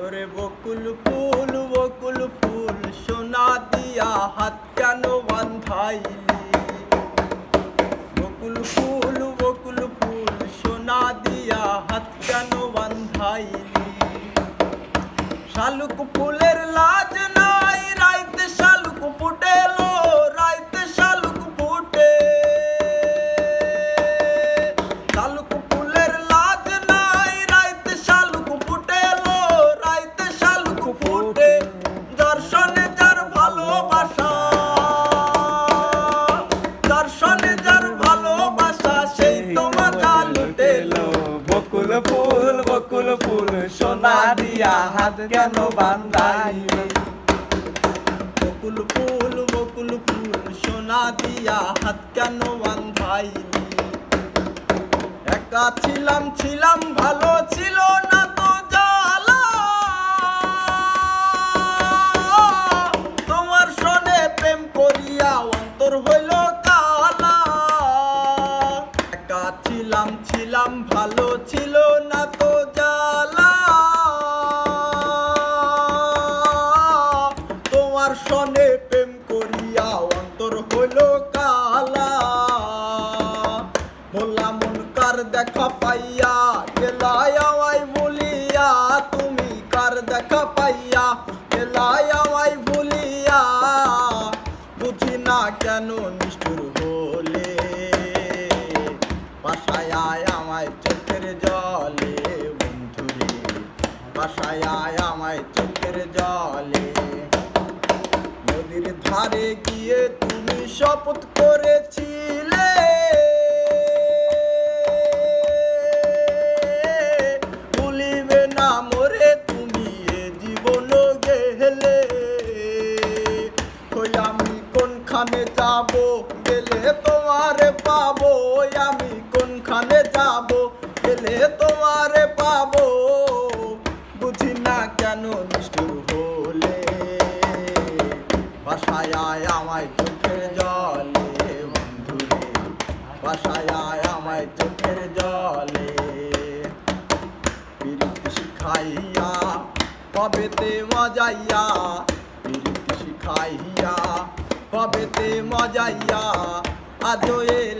ওরে বকুল ফুল সোনা দিয়া হাত কেন বান্ধাইলি? বকুল ফুল সোনা দিয়া হাত কেন বান্ধাইলি? শালুক ফুলের লাজ নাই, রাইতে শালুক ফুটেলো, রাইতে শালুক ফুটে। শালুক ফুলের লাজ নাই, রাইতে শালুক ফুটেলো, রাইতে শালুক ফুটে। দর্শনে যার ভালোবাসা, দর্শনে যার ভালোবাসা, সেই তো মজা লুটেলো। বকুল ফুল সোনা দিয়া হাত কেন বান্ধাইলি? বকুল ফুল সোনা দিয়া হাত কেন বান্ধাইলি? একা ছিলাম ভালো ছিল না তো জ্বালা, তোমার সনে প্রেম করিয়া অন্তর হইল কালা। একা ছিলাম ভালো ছিল না তো জ্বালা, তোমার সনে প্রেম করিয়া অন্তর হইল কালা। মোলা মন কার দেখা পাইয়া গেলাই আমায় ভুলিয়া, তুমি কার দেখা পাইয়া গেলাই আমায় ভুলিয়া। বুঝি না কেন নিষ্ঠুর হলে, বাসায় আয় আমায় চোখের জলে বন্ধুরে, বাসায় আয় আমায় চোখের জলে। নদীর ধারে গিয়ে তুমি শপথ করেছিলে, ভুলিবে না মোরে তুমি এ জীবন গেলে। কই আমি কোনখানে যাব, গেলে তোমারে পাবো, আমি কোনখানে যাব, গেলে তোমারে পাবো। বুঝি না কেন নিষ্ঠুর হলে, বাসায় আয় আমায় চোখের জলে বন্ধুরে, বাসায় আয় আমায় চোখের জলে। পিরিতি শিখাইয়া কবেতে মজাইয়া, পিরিতি শিখাইয়া কবেতে মজাইয়া, আজও এলে